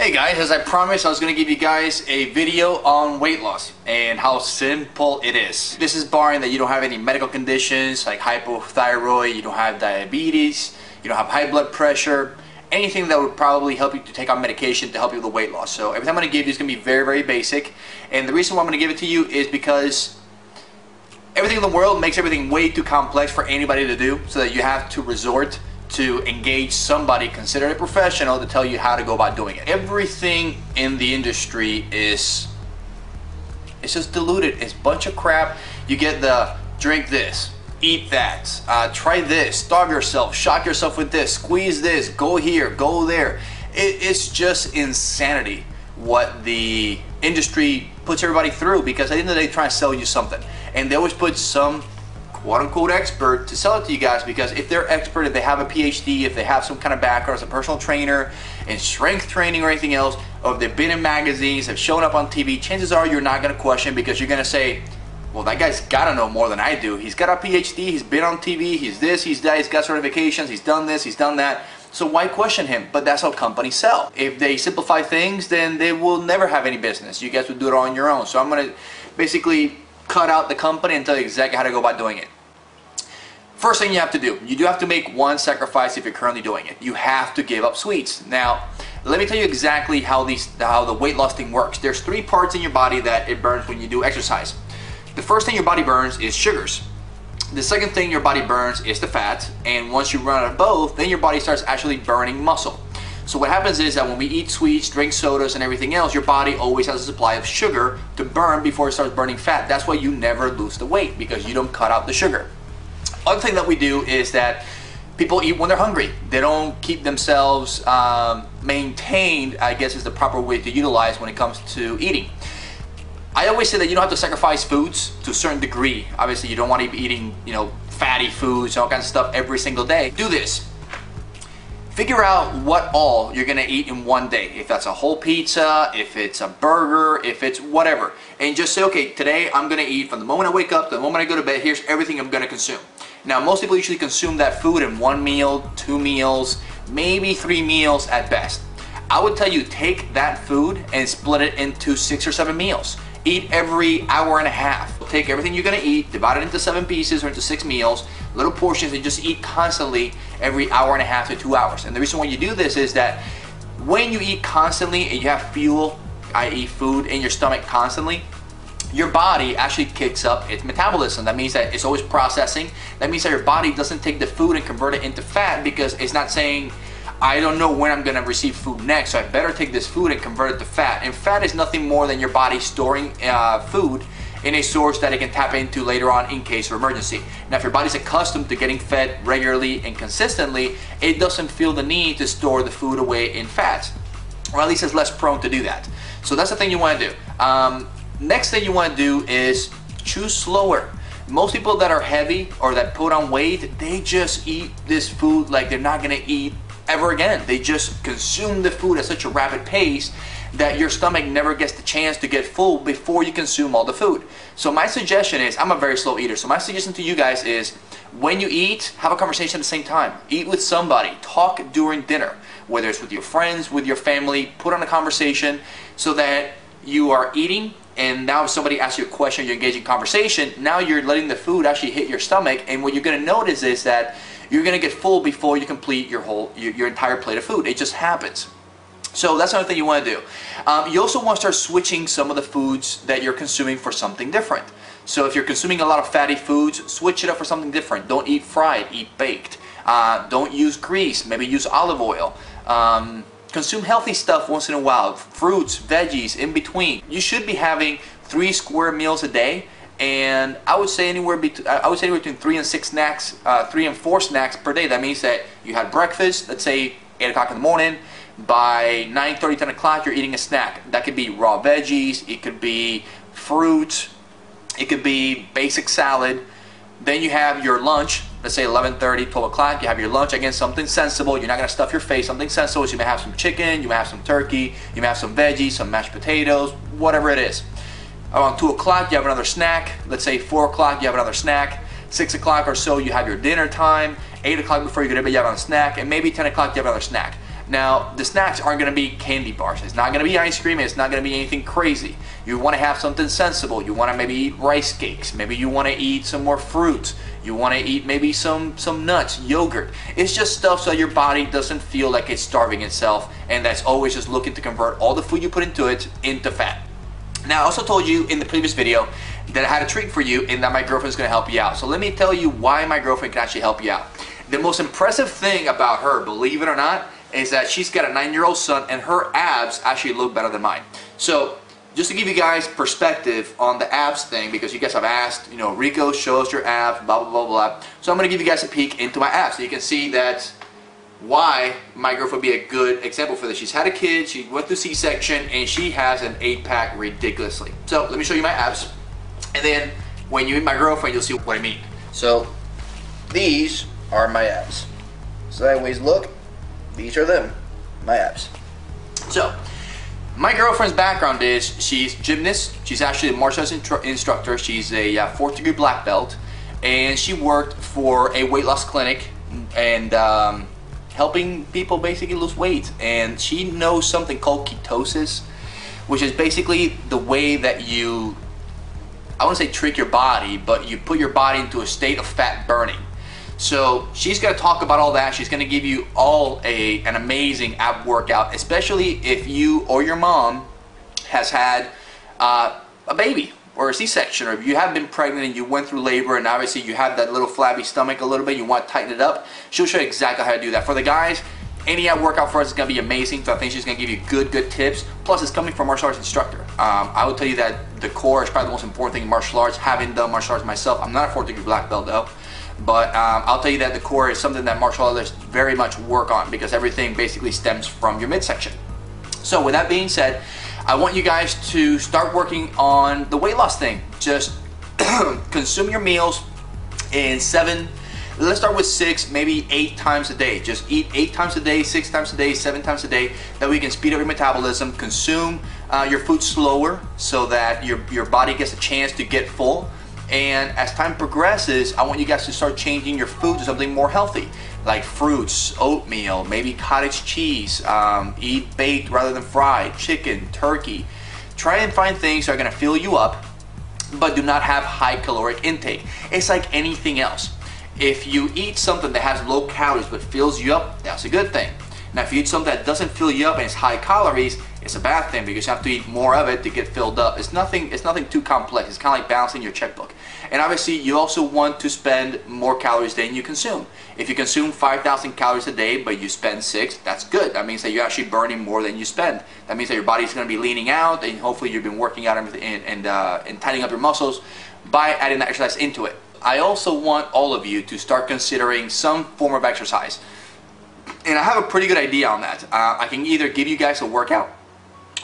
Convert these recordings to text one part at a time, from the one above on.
Hey guys, as I promised, I was going to give you guys a video on weight loss and how simple it is. This is barring that you don't have any medical conditions like hypothyroid, you don't have diabetes, you don't have high blood pressure, anything that would probably help you to take on medication to help you with the weight loss. So everything I'm going to give you is going to be very, very basic. And the reason why I'm going to give it to you is because everything in the world makes everything way too complex for anybody to do, so that you have to resort to engage somebody considered a professional to tell you how to go about doing it. Everything in the industry it's just diluted. It's a bunch of crap. You get the drink this, eat that, try this, starve yourself, shock yourself with this, squeeze this, go here, go there. It's just insanity what the industry puts everybody through, because at the end of the day, they're trying to sell you something, and they always put some quote-unquote expert to sell it to you guys, because if they're expert, if they have a PhD, if they have some kind of background as a personal trainer in strength training or anything else, or if they've been in magazines, have shown up on TV, chances are you're not going to question, because you're going to say, well, that guy's got to know more than I do. He's got a PhD, he's been on TV, he's this, he's that, he's got certifications, he's done this, he's done that. So why question him? But that's how companies sell. If they simplify things, then they will never have any business. You guys will do it on your own. So I'm going to basically cut out the company and tell you exactly how to go about doing it. First thing you have to do, you do have to make one sacrifice if you're currently doing it. You have to give up sweets. Now, let me tell you exactly how the weight loss thing works. There's three parts in your body that it burns when you do exercise. The first thing your body burns is sugars. The second thing your body burns is the fat, and once you run out of both, then your body starts actually burning muscle. So what happens is that when we eat sweets, drink sodas, and everything else, your body always has a supply of sugar to burn before it starts burning fat. That's why you never lose the weight, because you don't cut out the sugar. Other thing that we do is that people eat when they're hungry. They don't keep themselves maintained, I guess is the proper way to utilize when it comes to eating. I always say that you don't have to sacrifice foods to a certain degree. Obviously, you don't want to be eating, fatty foods, all kinds of stuff every single day. Do this. Figure out what all you're gonna eat in one day. If that's a whole pizza, if it's a burger, if it's whatever. And just say, okay, today I'm gonna eat from the moment I wake up to the moment I go to bed, here's everything I'm gonna consume. Now, most people usually consume that food in 1 meal, 2 meals, maybe 3 meals at best. I would tell you, take that food and split it into 6 or 7 meals. Eat every hour and a half. Take everything you're gonna eat, divide it into 7 pieces or into 6 meals, little portions, and just eat constantly every hour and a half to 2 hours. And the reason why you do this is that when you eat constantly and you have fuel, i.e. food, in your stomach constantly, your body actually kicks up its metabolism. That means that it's always processing. That means that your body doesn't take the food and convert it into fat, because it's not saying, I don't know when I'm gonna receive food next, so I better take this food and convert it to fat. And fat is nothing more than your body storing food in a source that it can tap into later on in case of emergency. Now, if your body's accustomed to getting fed regularly and consistently, it doesn't feel the need to store the food away in fats, or at least it's less prone to do that. So that's the thing you wanna do. Next thing you wanna do is choose slower. Most people that are heavy or that put on weight, they just eat this food like they're not gonna eat ever again. They just consume the food at such a rapid pace that your stomach never gets the chance to get full before you consume all the food. So my suggestion is, I'm a very slow eater, so my suggestion to you guys is, when you eat, have a conversation at the same time. Eat with somebody, talk during dinner, whether it's with your friends, with your family, put on a conversation so that you are eating, and now if somebody asks you a question, you're engaging in conversation, now you're letting the food actually hit your stomach, and what you're gonna notice is that you're gonna get full before you complete your entire plate of food. It just happens. So that's another thing you wanna do. You also wanna start switching some of the foods that you're consuming for something different. So if you're consuming a lot of fatty foods, switch it up for something different. Don't eat fried, eat baked. Don't use grease, maybe use olive oil. Consume healthy stuff once in a while, fruits, veggies, in between. You should be having 3 square meals a day, and I would say anywhere between 3 and 6 snacks, 3 and 4 snacks per day. That means that you had breakfast, let's say 8 o'clock in the morning. By 9:30, 10 o'clock, you're eating a snack. That could be raw veggies, it could be fruit, it could be basic salad. Then you have your lunch, let's say 11:30, 12 o'clock, you have your lunch, again, something sensible. You're not gonna stuff your face, something sensible. So you may have some chicken, you may have some turkey, you may have some veggies, some mashed potatoes, whatever it is. Around 2 o'clock, you have another snack. Let's say 4 o'clock, you have another snack. 6 o'clock or so, you have your dinner time. 8 o'clock before you go to bed, you have another snack. And maybe 10 o'clock, you have another snack. Now, the snacks aren't going to be candy bars. It's not going to be ice cream. It's not going to be anything crazy. You want to have something sensible. You want to maybe eat rice cakes. Maybe you want to eat some more fruit. You want to eat maybe some nuts, yogurt. It's just stuff so your body doesn't feel like it's starving itself, and that's always just looking to convert all the food you put into it into fat. Now, I also told you in the previous video that I had a treat for you and that my girlfriend's going to help you out. So let me tell you why my girlfriend can actually help you out. The most impressive thing about her, believe it or not, is that she's got a 9-year-old son and her abs actually look better than mine. So just to give you guys perspective on the abs thing, because you guys have asked, you know, Rico, show us your abs, blah, blah, blah, blah. So I'm going to give you guys a peek into my abs so you can see that why my girlfriend would be a good example for this. She's had a kid, she went through C-section, and she has an 8-pack ridiculously. So let me show you my abs, and then when you meet my girlfriend, you'll see what I mean. So these are my abs. Sideways look, these are them, my abs. So my girlfriend's background is she's gymnast. She's actually a martial arts instructor. She's a 4th degree black belt, and she worked for a weight loss clinic and helping people basically lose weight. And she knows something called ketosis, which is basically the way that you, I wouldn't say trick your body, but you put your body into a state of fat burning. So she's going to talk about all that. She's going to give you all an amazing ab workout, especially if you or your mom has had a baby or a C-section, or if you have been pregnant and you went through labor and obviously you have that little flabby stomach a little bit, you want to tighten it up. She'll show you exactly how to do that. For the guys, any ab workout for us is going to be amazing. So I think she's going to give you good tips. Plus, it's coming from a martial arts instructor. I will tell you that the core is probably the most important thing in martial arts. Having done martial arts myself, I'm not a 4th degree black belt though. But I'll tell you that the core is something that martial artists very much work on, because everything basically stems from your midsection. So with that being said, I want you guys to start working on the weight loss thing. Just consume your meals in 7, let's start with 6, maybe 8 times a day. Just eat 8 times a day, 6 times a day, 7 times a day. That way you can speed up your metabolism, consume your food slower so that your body gets a chance to get full. And as time progresses, I want you guys to start changing your food to something more healthy, like fruits, oatmeal, maybe cottage cheese, eat baked rather than fried, chicken, turkey. Try and find things that are gonna fill you up, but do not have high caloric intake. It's like anything else. If you eat something that has low calories but fills you up, that's a good thing. Now, if you eat something that doesn't fill you up and it's high calories, it's a bad thing, because you have to eat more of it to get filled up. It's nothing too complex. It's kind of like balancing your checkbook. And obviously, you also want to spend more calories than you consume. If you consume 5,000 calories a day, but you spend 6, that's good. That means that you're actually burning more than you spend. That means that your body's going to be leaning out, and hopefully you've been working out and tightening up your muscles by adding that exercise into it. I also want all of you to start considering some form of exercise. And I have a pretty good idea on that. I can either give you guys a workout,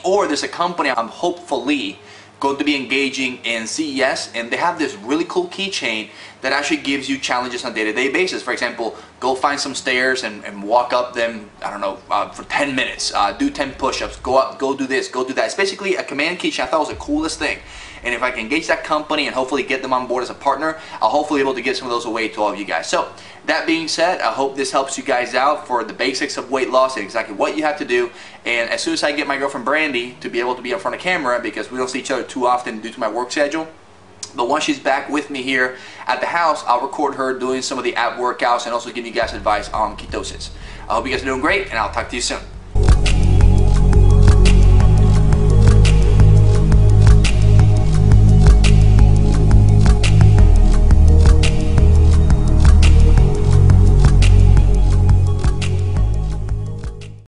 or there's a company I'm hopefully going to be engaging in CES, and they have this really cool keychain that actually gives you challenges on a day-to-day basis. For example, go find some stairs and walk up them, I don't know, for 10 minutes. Do 10 push-ups, go up, go do this, go do that. It's basically a command keychain. I thought it was the coolest thing. And if I can engage that company and hopefully get them on board as a partner, I'll hopefully be able to get some of those away to all of you guys. So that being said, I hope this helps you guys out for the basics of weight loss and exactly what you have to do. And as soon as I get my girlfriend Brandy to be able to be in front of camera, because we don't see each other too often due to my work schedule, but once she's back with me here at the house, I'll record her doing some of the ab workouts and also give you guys advice on ketosis. I hope you guys are doing great, and I'll talk to you soon.